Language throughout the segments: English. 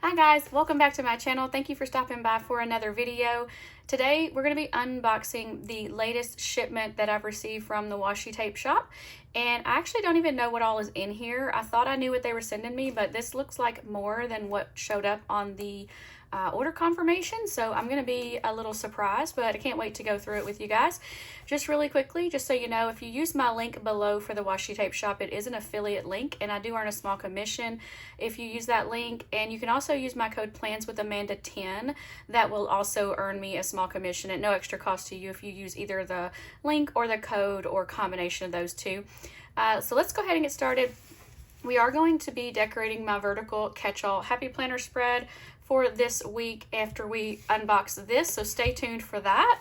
Hi guys, welcome back to my channel. Thank you for stopping by for another video. Today we're going to be unboxing the latest shipment that I've received from the Washi Tape Shop. And I actually don't even know what all is in here. I thought I knew what they were sending me, but this looks like more than what showed up on the order confirmation. So I'm going to be a little surprised, but I can't wait to go through it with you guys. Just really quickly, just so you know, if you use my link below for the Washi Tape Shop, it is an affiliate link and I do earn a small commission if you use that link. And you can also use my code PLANS with Amanda 10. That will also earn me a small commission at no extra cost to you if you use either the link or the code or combination of those two. So let's go ahead and get started. We are going to be decorating my vertical catch-all happy planner spread for this week after we unbox this, so stay tuned for that.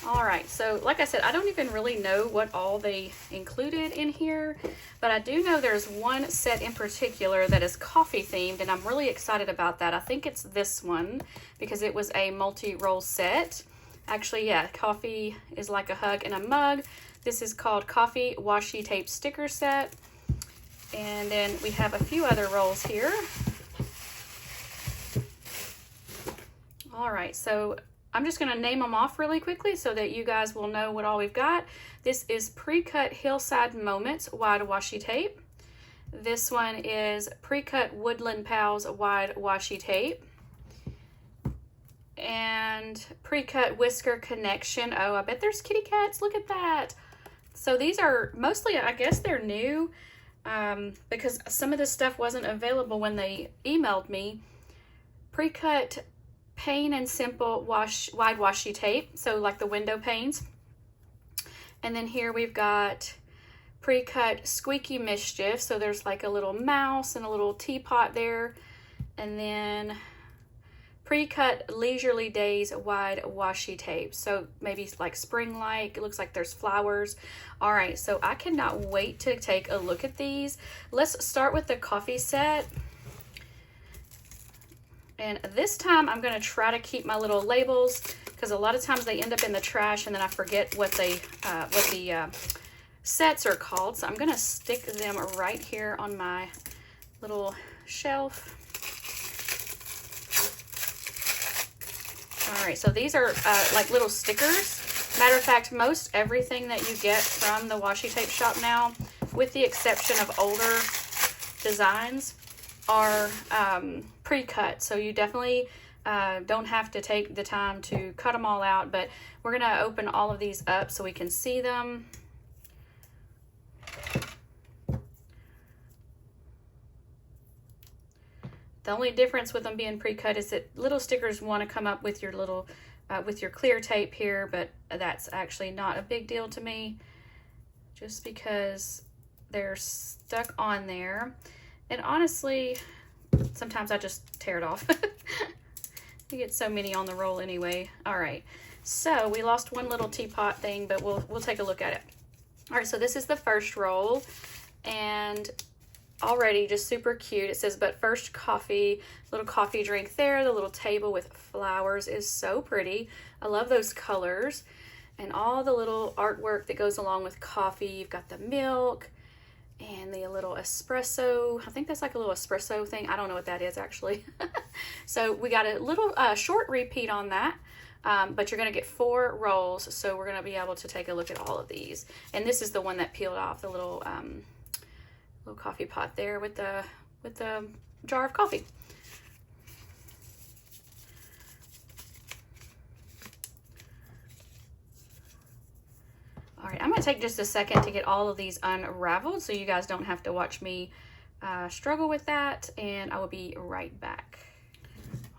All right, so like I said, I don't even really know what all they included in here, but I do know there's one set in particular that is coffee themed, and I'm really excited about that. I think it's this one because it was a multi-roll set. Actually, yeah, coffee is like a hug in a mug. This is called Coffee Washi Tape Sticker Set. And then we have a few other rolls here. All right, so I'm just gonna name them off really quickly so that you guys will know what all we've got. This is pre-cut Hillside Moments wide washi tape. This one is pre-cut Woodland Pals wide washi tape. And pre-cut Whisker Connection. Oh, I bet there's kitty cats, look at that. So these are mostly, I guess they're new. Because some of this stuff wasn't available when they emailed me. Pre-cut Pane and Simple wide washi tape, so like the window panes. And then here we've got pre-cut Squeaky Mischief, so there's like a little mouse and a little teapot there. And then pre-cut Leisurely Days wide washi tape, so maybe like spring-like. It looks like there's flowers. All right, so I cannot wait to take a look at these. Let's start with the coffee set. And this time I'm going to try to keep my little labels because a lot of times they end up in the trash and then I forget what the sets are called. So I'm going to stick them right here on my little shelf. All right, so these are like little stickers. Matter of fact, most everything that you get from the Washi Tape Shop now, with the exception of older designs, are pre-cut. So you definitely don't have to take the time to cut them all out, but we're gonna open all of these up so we can see them. The only difference with them being pre-cut is that little stickers want to come up with your little, with your clear tape here, but that's actually not a big deal to me, just because they're stuck on there. And honestly, sometimes I just tear it off. You get so many on the roll anyway. All right, so we lost one little teapot thing, but we'll take a look at it. All right, so this is the first roll, and already just super cute. It says, but first coffee, little coffee drink there. The little table with flowers is so pretty. I love those colors and all the little artwork that goes along with coffee. You've got the milk and the little espresso. I think that's like a little espresso thing. I don't know what that is actually. So we got a little short repeat on that. But you're going to get 4 rolls. So we're going to be able to take a look at all of these. And this is the one that peeled off, the little coffee pot there with the jar of coffee. All right, I'm going to take just a second to get all of these unraveled so you guys don't have to watch me struggle with that, and I will be right back.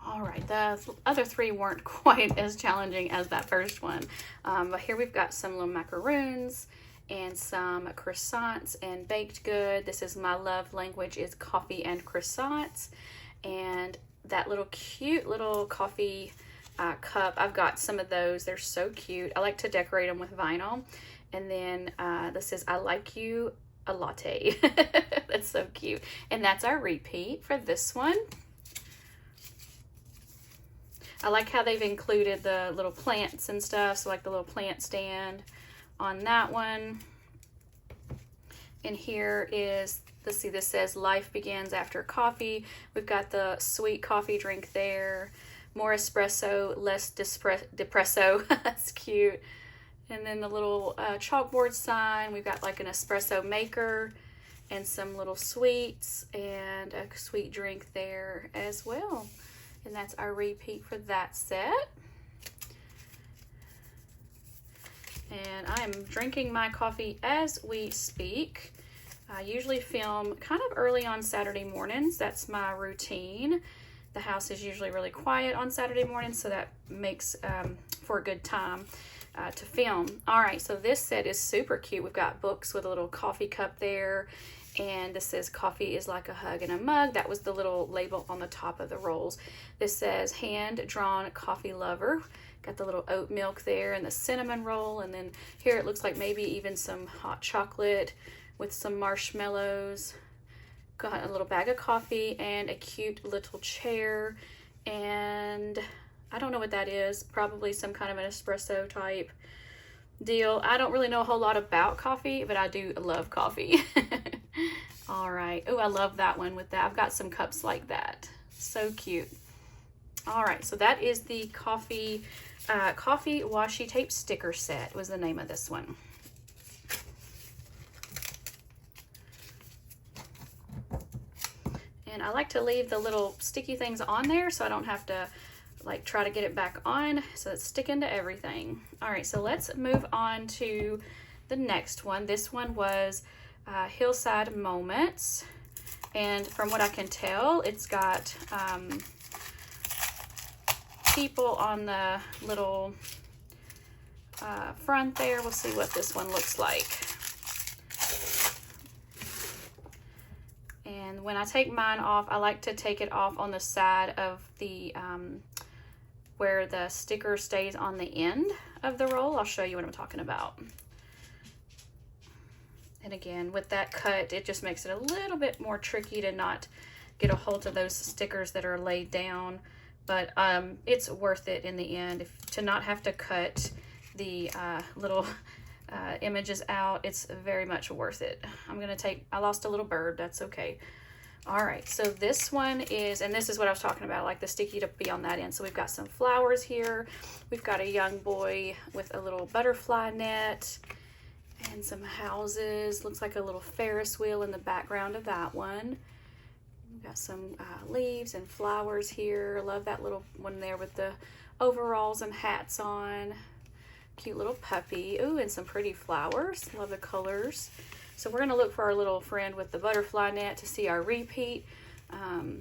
All right, the other 3 weren't quite as challenging as that first one, but here we've got some little macaroons and some croissants and baked good. This is my love language, is coffee and croissants. And that little cute little coffee cup, I've got some of those. They're so cute. I like to decorate them with vinyl. And then this is I Like You a Latte. That's so cute. And that's our repeat for this one. I like how they've included the little plants and stuff, so like the little plant stand on that one. And here is let's see, this says life begins after coffee. We've got the sweet coffee drink there. More espresso, less depresso. That's cute. And then the little chalkboard sign. We've got like an espresso maker and some little sweets and a sweet drink there as well. And that's our repeat for that set. And I am drinking my coffee as we speak. I usually film kind of early on Saturday mornings. That's my routine. The house is usually really quiet on Saturday mornings, so that makes for a good time to film. All right, so this set is super cute. We've got books with a little coffee cup there, and this says coffee is like a hug in a mug. That was the little label on the top of the rolls. This says hand-drawn coffee lover. Got the little oat milk there and the cinnamon roll, and then here it looks like maybe even some hot chocolate with some marshmallows. Got a little bag of coffee and a cute little chair, and I don't know what that is. Probably some kind of an espresso type deal. I don't really know a whole lot about coffee, but I do love coffee. All right. Oh, I love that one with that. I've got some cups like that. So cute. All right, so that is the coffee washi tape sticker set was the name of this one. And I like to leave the little sticky things on there so I don't have to like try to get it back on, so it's sticking to everything. All right, so let's move on to the next one. This one was Hillside Moments, and from what I can tell, it's got people on the little front there. We'll see what this one looks like. And when I take mine off, I like to take it off on the side of the where the sticker stays on the end of the roll. I'll show you what I'm talking about. And again, with that cut, it just makes it a little bit more tricky to not get a hold of those stickers that are laid down. But it's worth it in the end to not have to cut the little images out. It's very much worth it. I lost a little bird, that's okay. All right, so this one is, and this is what I was talking about, like the sticky to be on that end. So we've got some flowers here. We've got a young boy with a little butterfly net and some houses. Looks like a little Ferris wheel in the background of that one. We've got some leaves and flowers here. Love that little one there with the overalls and hats on. Cute little puppy. Ooh, and some pretty flowers. Love the colors. So we're going to look for our little friend with the butterfly net to see our repeat.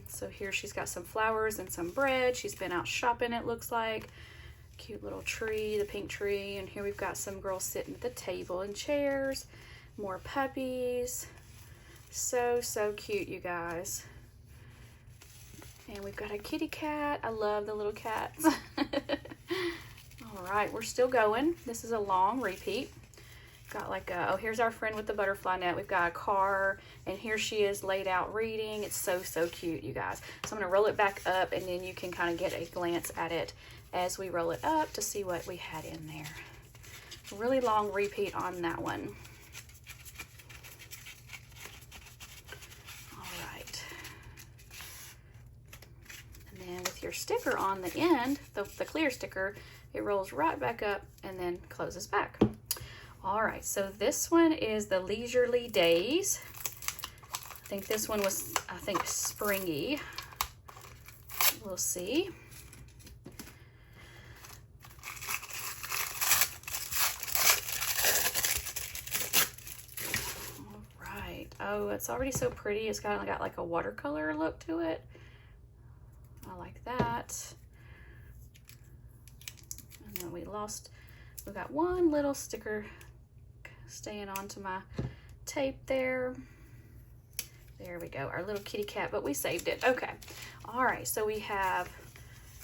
So here she's got some flowers and some bread. She's been out shopping, it looks like. Cute little tree, the pink tree. And here we've got some girls sitting at the table in chairs. More puppies. So, so cute, you guys. And we've got a kitty cat. I love the little cats. All right, we're still going. This is a long repeat. Got like a, oh, here's our friend with the butterfly net. We've got a car, and here she is laid out reading. It's so, so cute, you guys. So I'm gonna roll it back up, and then you can kind of get a glance at it as we roll it up to see what we had in there. A really long repeat on that one. All right. And then with your sticker on the end, the clear sticker, it rolls right back up and then closes back. All right, so this one is the Leisurely Days. I think this one was, springy. We'll see. All right. Oh, it's already so pretty. It's kind of got like a watercolor look to it. I like that. And then we've got one little sticker staying onto my tape there. There we go, our little kitty cat, but we saved it. Okay, all right, so we have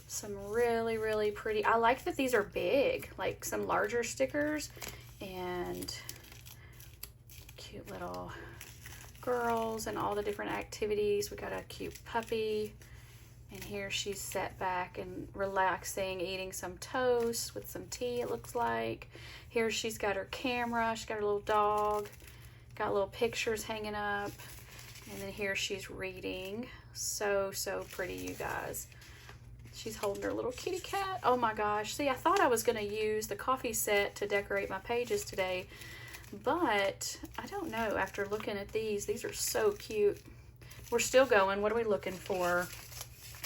some really, really pretty, I like that these are big, like some larger stickers, and cute little girls and all the different activities. We got a cute puppy, and here she's sat back and relaxing, eating some toast with some tea, it looks like. Here she's got her camera, she's got her little dog, got little pictures hanging up. And then here she's reading. So, so pretty, you guys. She's holding her little kitty cat. Oh my gosh. See, I thought I was going to use the coffee set to decorate my pages today, but I don't know. After looking at these are so cute. We're still going. What are we looking for?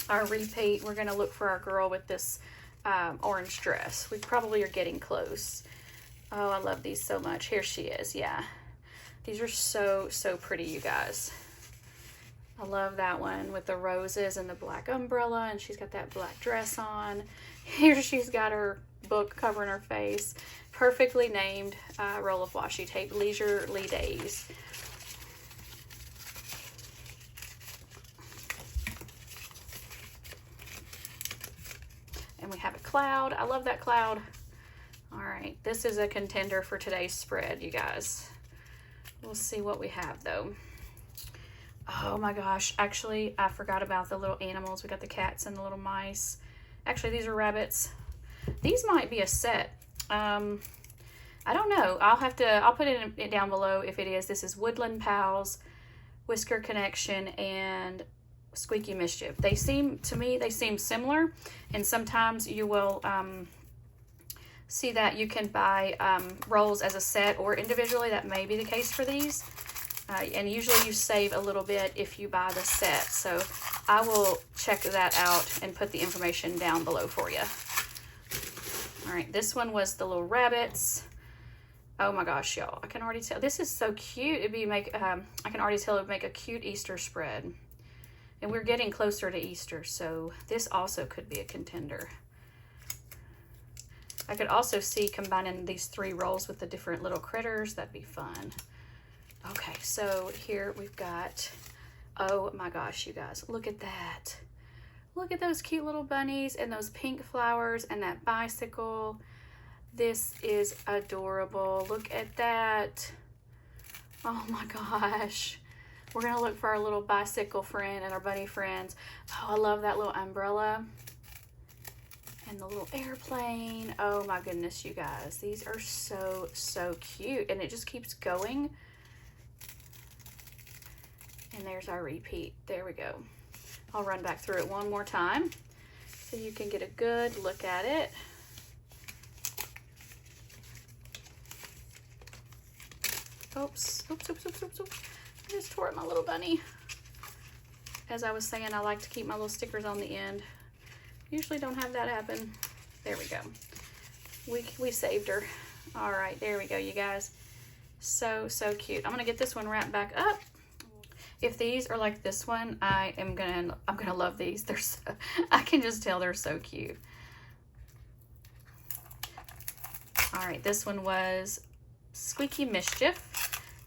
Our repeat. We're going to look for our girl with this orange dress. We probably are getting close. Oh, I love these so much. Here she is. Yeah. These are so, so pretty, you guys. I love that one with the roses and the black umbrella, and she's got that black dress on. Here she's got her book covering her face. Perfectly named roll of washi tape, Leisurely Days. And we have a cloud. I love that cloud. All right, this is a contender for today's spread, you guys. We'll see what we have, though. Oh my gosh, actually, I forgot about the little animals. We got the cats and the little mice. Actually, these are rabbits. These might be a set. I don't know. I'll put it down below if it is. This is Woodland Pals, Whisker Connection, and Squeaky Mischief. They seem similar, and sometimes you will see that you can buy rolls as a set or individually. That may be the case for these. And usually you save a little bit if you buy the set. So I will check that out and put the information down below for you. All right, this one was the little rabbits. Oh my gosh, y'all, I can already tell. This is so cute. I can already tell it would make a cute Easter spread. And we're getting closer to Easter, so this also could be a contender. I could also see combining these 3 rolls with the different little critters. That'd be fun. Okay, so here we've got, oh my gosh, you guys, look at that. Look at those cute little bunnies and those pink flowers and that bicycle. This is adorable. Look at that. Oh my gosh. We're gonna look for our little bicycle friend and our bunny friends. Oh, I love that little umbrella. And the little airplane. Oh my goodness, you guys. These are so, so cute. And it just keeps going. And there's our repeat. There we go. I'll run back through it one more time so you can get a good look at it. Oops, oops, oops, oops, oops, oops. I just tore up my little bunny. As I was saying, I like to keep my little stickers on the end. Usually don't have that happen. There we go. We saved her. All right, there we go, you guys. So, so cute. I'm gonna get this one wrapped back up. If these are like this one, I'm gonna love these. They're so, I can just tell they're so cute. All right, this one was Squeaky Mischief.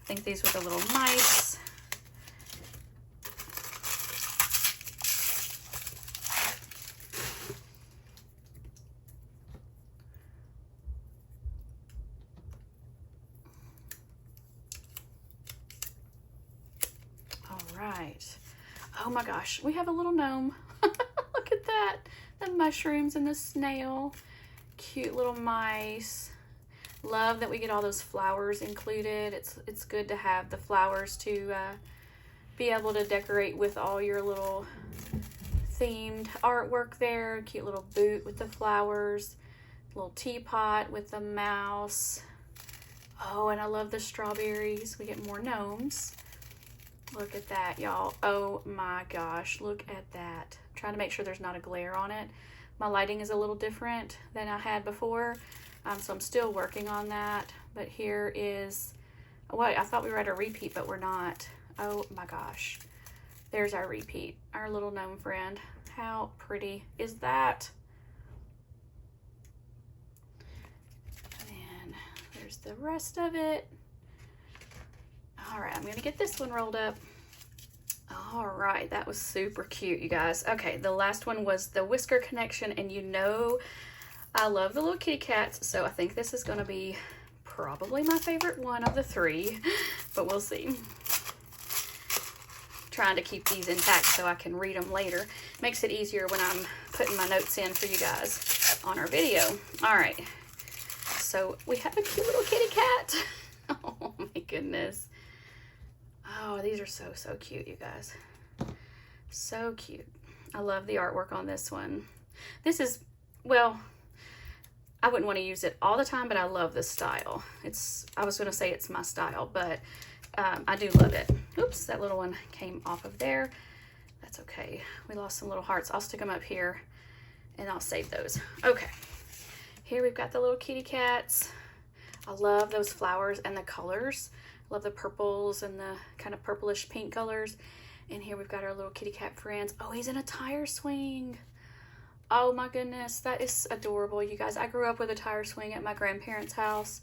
I think these were the little mice. Right. Oh my gosh, we have a little gnome. Look at that. The mushrooms and the snail. Cute little mice. Love that we get all those flowers included. It's good to have the flowers to be able to decorate with all your little themed artwork there. Cute little boot with the flowers. Little teapot with the mouse. Oh, and I love the strawberries. We get more gnomes. Look at that, y'all. Oh my gosh, look at that. I'm trying to make sure there's not a glare on it. My lighting is a little different than I had before, so I'm still working on that. But here is, what, I thought we were at a repeat, but we're not. Oh my gosh. There's our repeat, our little gnome friend. How pretty is that? And there's the rest of it. All right, I'm gonna get this one rolled up. All right, that was super cute, you guys. Okay, the last one was the Whisker Connection, and you know I love the little kitty cats, so I think this is gonna be probably my favorite one of the 3, but we'll see. Trying to keep these intact so I can read them later. Makes it easier when I'm putting my notes in for you guys on our video. All right, so we have a cute little kitty cat. Oh my goodness. Oh, these are so, so cute, you guys. So cute. I love the artwork on this one. This is, well, I wouldn't want to use it all the time, but I love this style. I was going to say it's my style, but I do love it. Oops, that little one came off of there. That's okay. We lost some little hearts. I'll stick them up here and I'll save those. Okay. Here we've got the little kitty cats. I love those flowers and the colors. Love the purples and the kind of purplish pink colors. And here we've got our little kitty cat friends. Oh, he's in a tire swing. Oh my goodness, that is adorable, you guys. I grew up with a tire swing at my grandparents' house.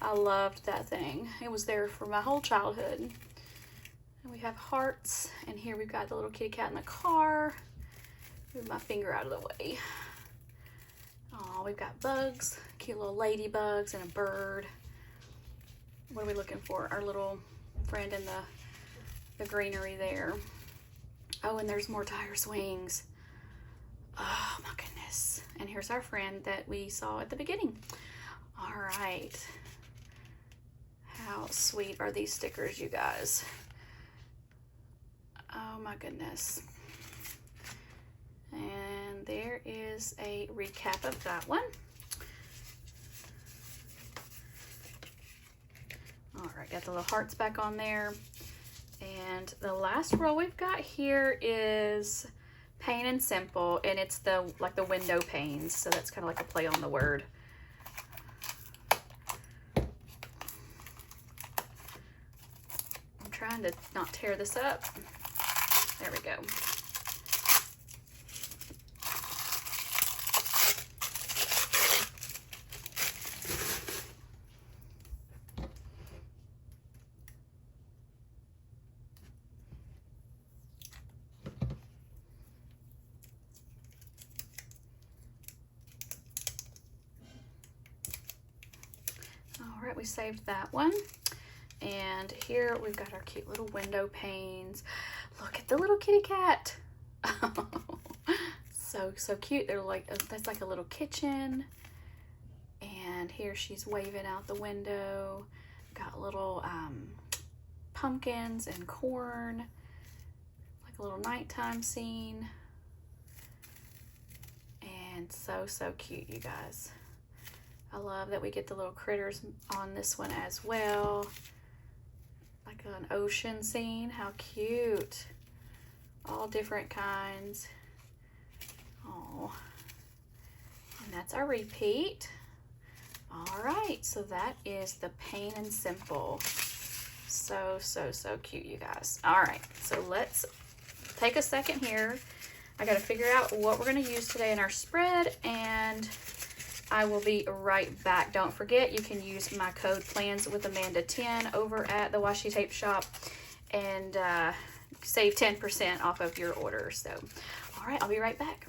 I loved that thing. It was there for my whole childhood. And we have hearts. And here we've got the little kitty cat in the car. Move my finger out of the way. Oh, we've got bugs, cute little ladybugs and a bird. What are we looking for? Our little friend in the greenery there. Oh, and there's more tire swings. Oh my goodness. And here's our friend that we saw at the beginning. All right. How sweet are these stickers, you guys? Oh my goodness. And there is a recap of that one. All right, got the little hearts back on there. And the last row we've got here is Pane and Simple, and it's like the window panes, so that's kind of like a play on the word. I'm trying to not tear this up. There we go. We saved that one. And here we've got our cute little window panes. Look at the little kitty cat. Oh, so cute. They're like, that's like a little kitchen. And here she's waving out the window. Got little pumpkins and corn, like a little nighttime scene. And so cute, you guys. I love that we get the little critters on this one as well. Like an ocean scene. How cute. All different kinds. Oh. And that's our repeat. All right. So that is the Pane and Simple. So cute, you guys. All right. So let's take a second here. I got to figure out what we're going to use today in our spread, and I will be right back. Don't forget, you can use my code PLANS with Amanda 10 over at the Washi Tape Shop and save 10% off of your order. So, all right, I'll be right back.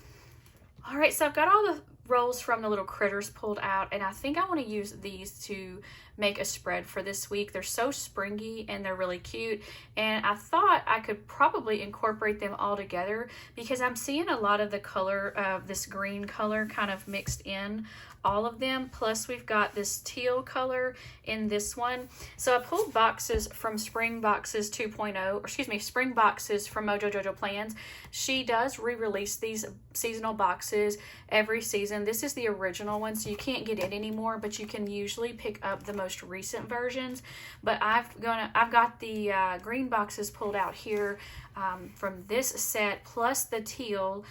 All right, so I've got all the rolls from the little critters pulled out, and I think I want to use these to make a spread for this week. They're so springy and they're really cute, and I thought I could probably incorporate them all together because I'm seeing a lot of the color of this green color kind of mixed in all of them, plus we've got this teal color in this one. So I pulled boxes from Spring Boxes 2.0, or excuse me, Spring Boxes from Jojo Plans. She does re-release these seasonal boxes every season. This is the original one, so you can't get it anymore, but you can usually pick up the most recent versions. But I've got the green boxes pulled out here from this set, plus the teal,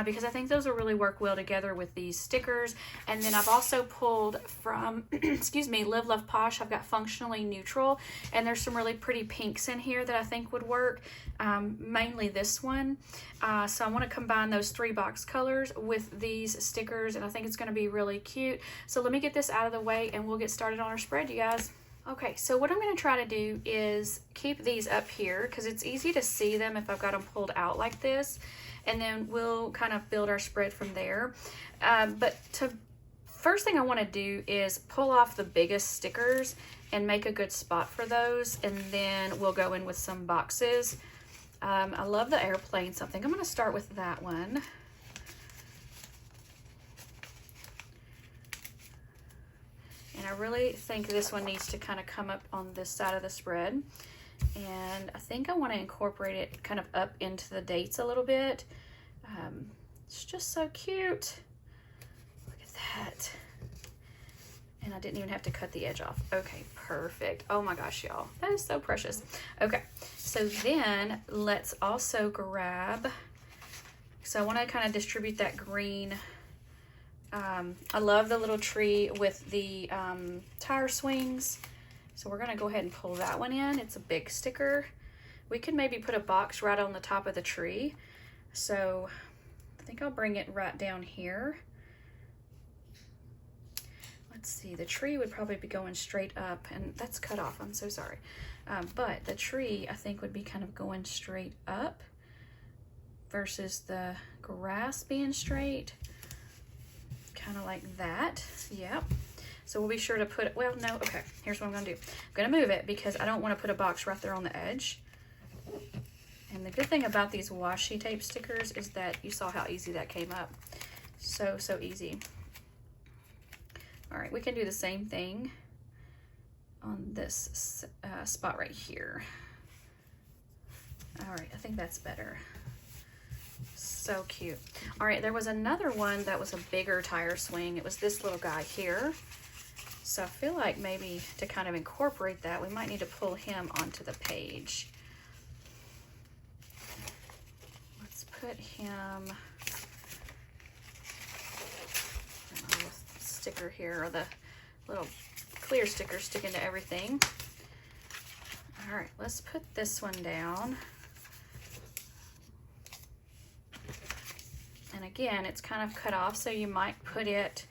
because I think those will really work well together with these stickers. And then I've also pulled from, excuse me, Live Love Posh. I've got Functionally Neutral, and there's some really pretty pinks in here that I think would work, mainly this one. So I want to combine those 3 box colors with these stickers, and I think it's going to be really cute. So let me get this out of the way and we'll get started on our spread, you guys. Okay, so what I'm going to try to do is keep these up here because it's easy to see them if I've got them pulled out like this, and then we'll kind of build our spread from there. But first thing I want to do is pull off the biggest stickers and make a good spot for those, and then we'll go in with some boxes. I love the airplane, so I think I'm going to start with that one. And I really think this one needs to kind of come up on this side of the spread. And I think I want to incorporate it kind of up into the dates a little bit. It's just so cute. Look at that. And I didn't even have to cut the edge off. Okay, perfect. Oh my gosh, y'all. That is so precious. Okay, so then let's also grab, so I want to kind of distribute that green. I love the little tree with the tire swings. So we're going to go ahead and pull that one in. It's a big sticker. We could maybe put a box right on the top of the tree. So I think I'll bring it right down here. Let's see, the tree would probably be going straight up, and that's cut off, I'm so sorry. But the tree, I think, would be kind of going straight up versus the grass being straight. Kind of like that, yep. So we'll be sure to put, well, no, okay, here's what I'm gonna do. I'm gonna move it because I don't wanna put a box right there on the edge. And the good thing about these washi tape stickers is that you saw how easy that came up. So easy. All right, we can do the same thing on this spot right here. All right, I think that's better. So cute. All right, there was another one that was a bigger tire swing. It was this little guy here. So I feel like maybe to kind of incorporate that, we might need to pull him onto the page. Let's put him, sticker here, or the little clear sticker sticking to everything. All right, let's put this one down. And again, it's kind of cut off, so you might put it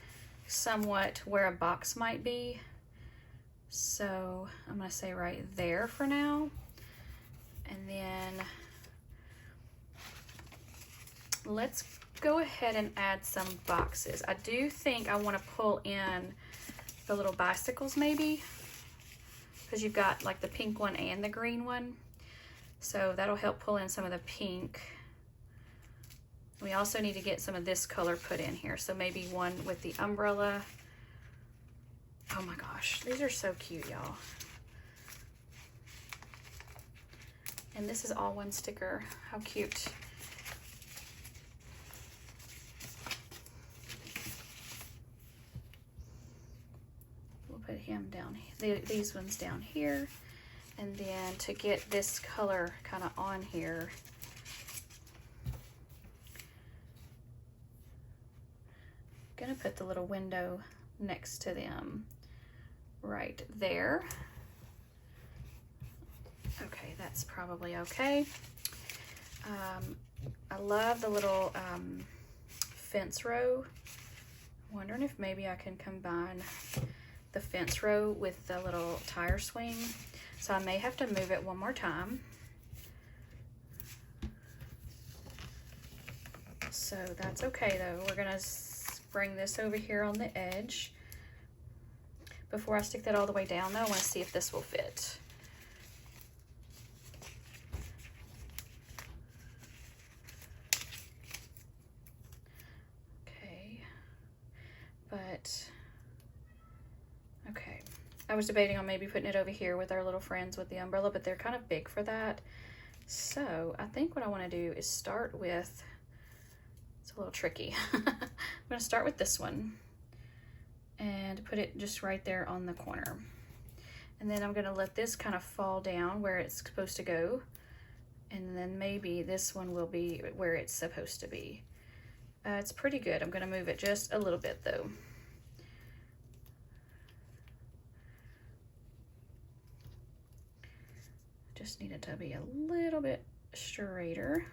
somewhat where a box might be. So I'm gonna say right there for now. And then let's go ahead and add some boxes. I do think I want to pull in the little bicycles maybe, because you've got like the pink one and the green one. So that'll help pull in some of the pink. We also need to get some of this color put in here. So maybe one with the umbrella. Oh my gosh, these are so cute, y'all. And this is all one sticker. How cute. We'll put him down, these ones down here. And then to get this color kind of on here, I'm gonna put the little window next to them right there. Okay, that's probably okay. I love the little fence row. I'm wondering if maybe I can combine the fence row with the little tire swing. So I may have to move it one more time. So that's okay though. We're gonna bring this over here on the edge. Before I stick that all the way down though, I want to see if this will fit. Okay, but okay. I was debating on maybe putting it over here with our little friends with the umbrella, but they're kind of big for that. So I think what I want to do is start with, it's a little tricky. I'm going to start with this one and put it just right there on the corner. And then I'm going to let this kind of fall down where it's supposed to go. And then maybe this one will be where it's supposed to be. It's pretty good. I'm going to move it just a little bit though. Just need it to be a little bit straighter.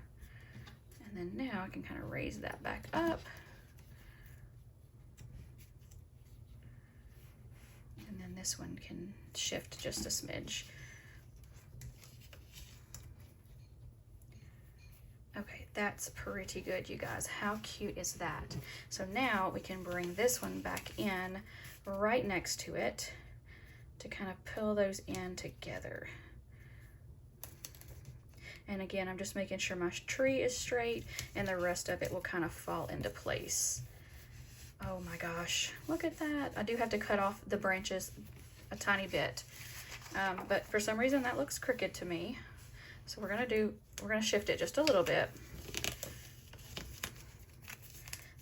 And then now I can kind of raise that back up. And then this one can shift just a smidge. Okay, that's pretty good, you guys. How cute is that? So now we can bring this one back in right next to it to kind of pull those in together. And again, I'm just making sure my tree is straight and the rest of it will kind of fall into place. Oh my gosh, look at that. I do have to cut off the branches a tiny bit. but for some reason that looks crooked to me. So we're gonna shift it just a little bit.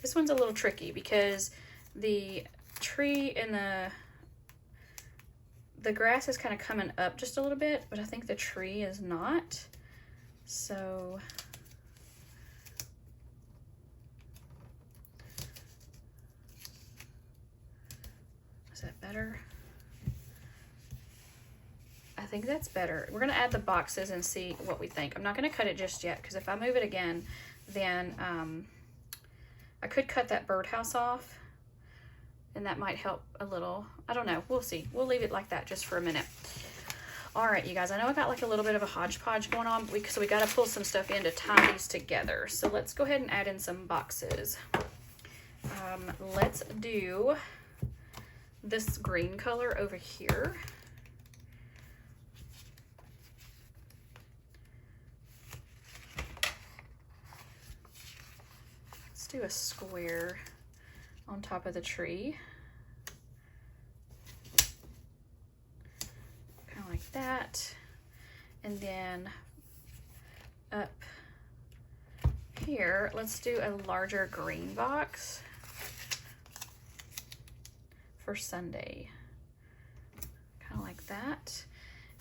This one's a little tricky because the tree and the grass is kind of coming up just a little bit, but I think the tree is not. So is that better? I think that's better. We're gonna add the boxes and see what we think. I'm not gonna cut it just yet because if I move it again, then I could cut that birdhouse off and that might help a little. I don't know, we'll see. We'll leave it like that just for a minute. All right, you guys, I know I got like a little bit of a hodgepodge going on, so we gotta pull some stuff in to tie these together. So let's go ahead and add in some boxes. Let's do this green color over here. Let's do a square on top of the tree. Kind of like that. And then up here, let's do a larger green box for Sunday. Kind of like that.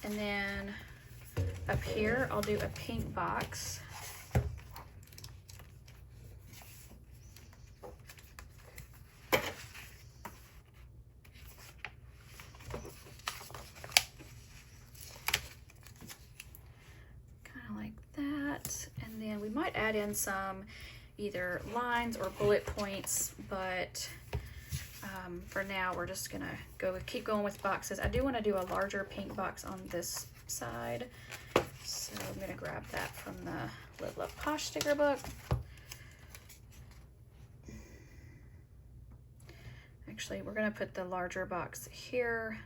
And then up here, I'll do a pink box. And then we might add in some either lines or bullet points, but for now we're just gonna keep going with boxes. I do want to do a larger pink box on this side, so I'm gonna grab that from the Live Love Posh sticker book. Actually, we're gonna put the larger box here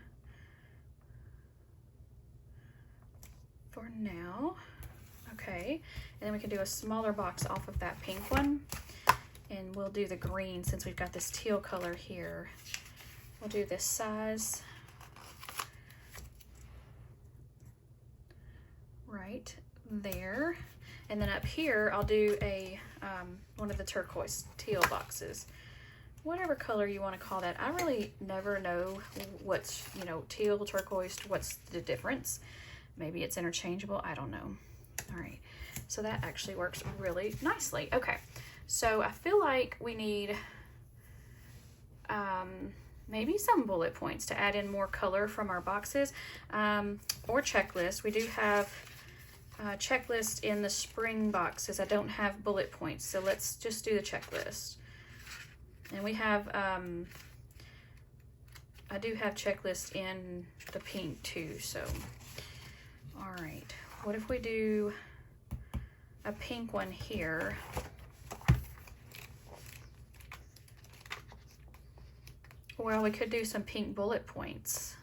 for now. Okay, and then we can do a smaller box off of that pink one, and we'll do the green since we've got this teal color here. We'll do this size right there, and then up here I'll do a one of the turquoise teal boxes, whatever color you want to call that. I really never know what's, you know, teal, turquoise, what's the difference. Maybe it's interchangeable, I don't know. All right, so that actually works really nicely. Okay, so I feel like we need maybe some bullet points to add in more color from our boxes, or checklist. We do have a checklist in the spring boxes. I don't have bullet points, so let's just do the checklist. And we have, I do have checklist in the pink too, so. All right, what if we do a pink one here? Well, we could do some pink bullet points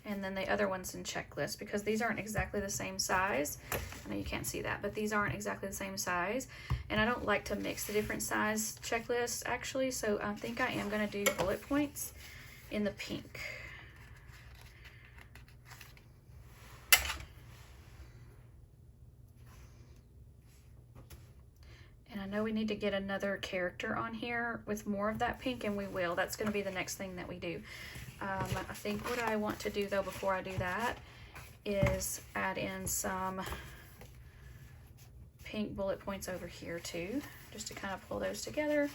and then the other ones in checklist, because these aren't exactly the same size. I know you can't see that, but these aren't exactly the same size. And I don't like to mix the different size checklists actually, so I think I am gonna do bullet points in the pink. And I know we need to get another character on here with more of that pink, and we will. That's going to be the next thing that we do. I think what I want to do though before I do that is add in some pink bullet points over here too, just to kind of pull those together.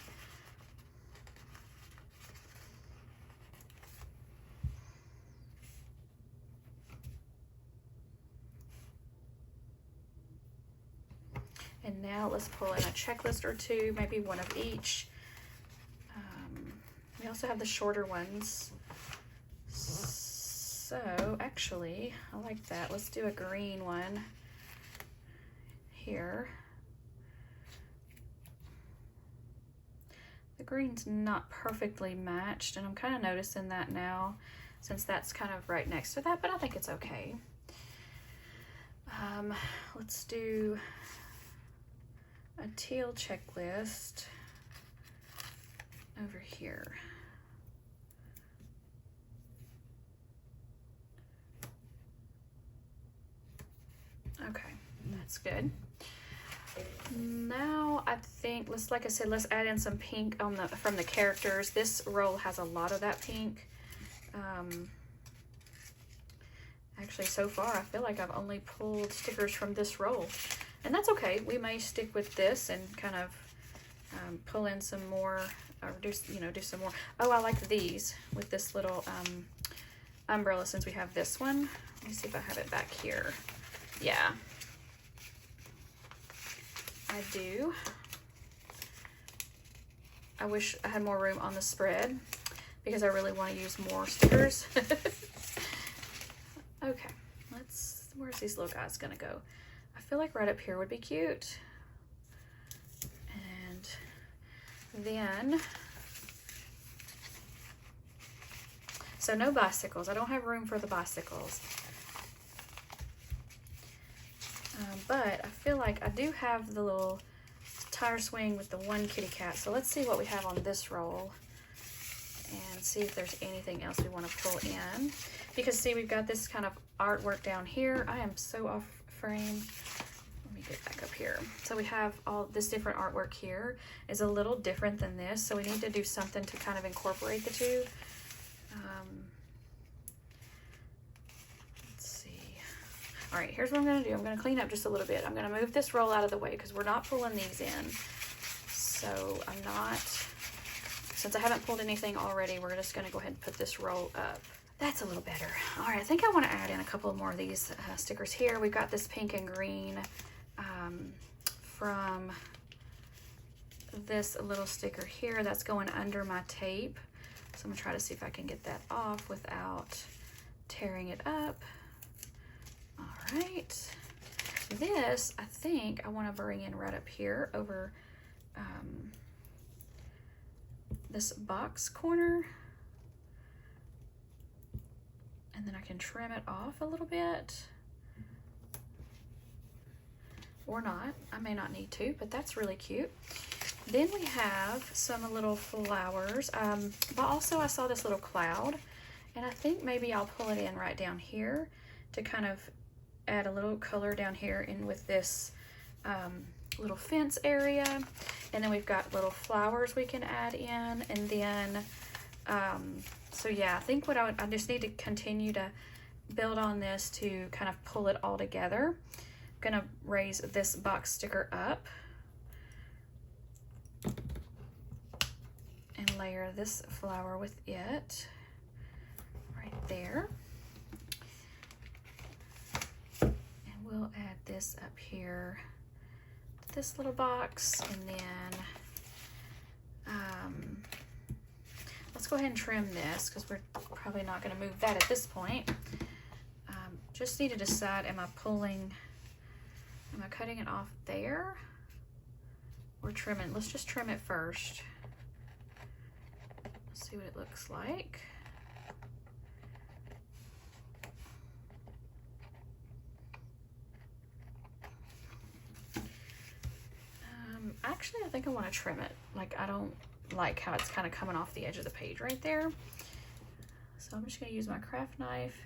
And now let's pull in a checklist or two, maybe one of each. We also have the shorter ones. So actually, I like that. Let's do a green one here. The green's not perfectly matched, and I'm kind of noticing that now since that's kind of right next to that, but I think it's okay. Let's do a teal checklist over here. Okay, that's good. Now I think like I said, let's add in some pink on from the characters. This roll has a lot of that pink. Actually, so far I feel like I've only pulled stickers from this roll, and that's okay. We may stick with this and kind of pull in some more, or do some more. Oh, I like these with this little umbrella, since we have this one. Let me see if I have it back here. Yeah, I do. I wish I had more room on the spread because I really want to use more stickers. Okay, where's these little guys gonna go? I feel like right up here would be cute. And then, so no bicycles. I don't have room for the bicycles. But I feel like I do have the little tire swing with the one kitty cat. So let's see what we have on this roll and see if there's anything else we want to pull in. Because see, we've got this kind of artwork down here. I am so off frame. Let me get back up here. So we have all this different artwork here. Is a little different than this. So we need to do something to kind of incorporate the two. All right, here's what I'm gonna do. I'm gonna clean up just a little bit. I'm gonna move this roll out of the way because we're not pulling these in. So I'm not, since I haven't pulled anything already, we're just gonna go ahead and put this roll up. That's a little better. All right, I think I wanna add in a couple more of these stickers here. We've got this pink and green from this little sticker here that's going under my tape. So I'm gonna try to see if I can get that off without tearing it up. All right, this I think I want to bring in right up here over this box corner, and then I can trim it off a little bit, or not. I may not need to, but that's really cute. Then we have some little flowers, but also I saw this little cloud, and I think maybe I'll pull it in right down here to kind of add a little color down here in with this little fence area. And then we've got little flowers we can add in. And then, so yeah, I think what I just need to continue to build on this to kind of pull it all together. I'm gonna raise this box sticker up and layer this flower with it right there. We'll add this up here to this little box, and then let's go ahead and trim this because we're probably not going to move that at this point. Just need to decide, am I cutting it off there or trimming? Let's just trim it first. Let's see what it looks like. Actually, I think I want to trim it. Like, I don't like how it's kind of coming off the edge of the page right there. So I'm just going to use my craft knife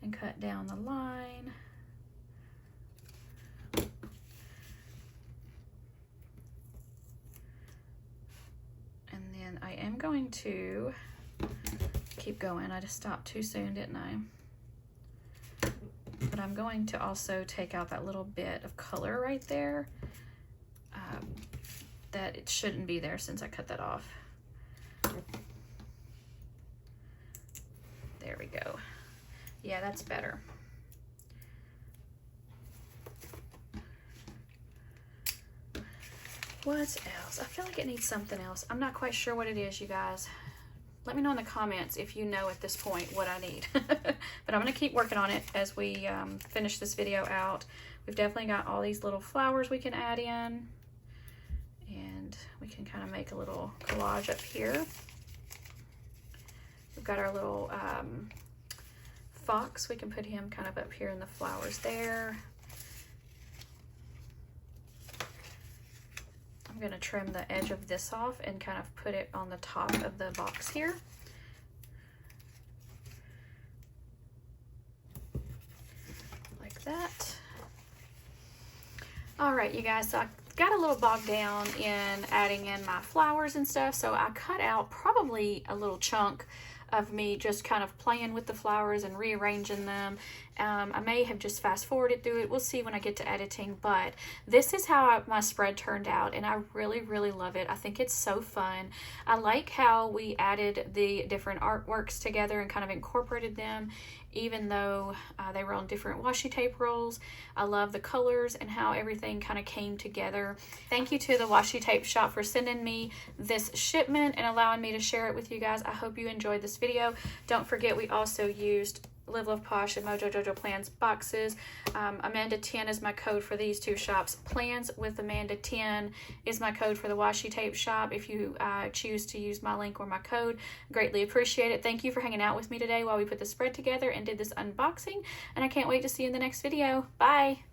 and cut down the line. And then I am going to keep going. I just stopped too soon, didn't I? But I'm going to also take out that little bit of color right there. That it shouldn't be there since I cut that off. There we go. Yeah, that's better. What else? I feel like it needs something else. I'm not quite sure what it is, you guys. Let me know in the comments if you know at this point what I need. But I'm going to keep working on it as we finish this video out. We've definitely got all these little flowers we can add in. And we can kind of make a little collage up here. We've got our little fox. We can put him kind of up here in the flowers there. I'm going to trim the edge of this off and kind of put it on the top of the box here. Like that. All right, you guys, so I got a little bogged down in adding in my flowers and stuff, so I cut out probably a little chunk of me just kind of playing with the flowers and rearranging them. I may have just fast forwarded through it. We'll see when I get to editing, but this is how my spread turned out, and I really, really love it. I think it's so fun. I like how we added the different artworks together and kind of incorporated them, even though they were on different washi tape rolls. I love the colors and how everything kind of came together. Thank you to the Washi Tape Shop for sending me this shipment and allowing me to share it with you guys. I hope you enjoyed this video. Don't forget, we also used Live Love Posh and Mojo Jojo Plans boxes. Amanda 10 is my code for these two shops. Plans with Amanda 10 is my code for the Washi Tape Shop. If you choose to use my link or my code, greatly appreciate it. Thank you for hanging out with me today while we put the spread together and did this unboxing, and I can't wait to see you in the next video. Bye!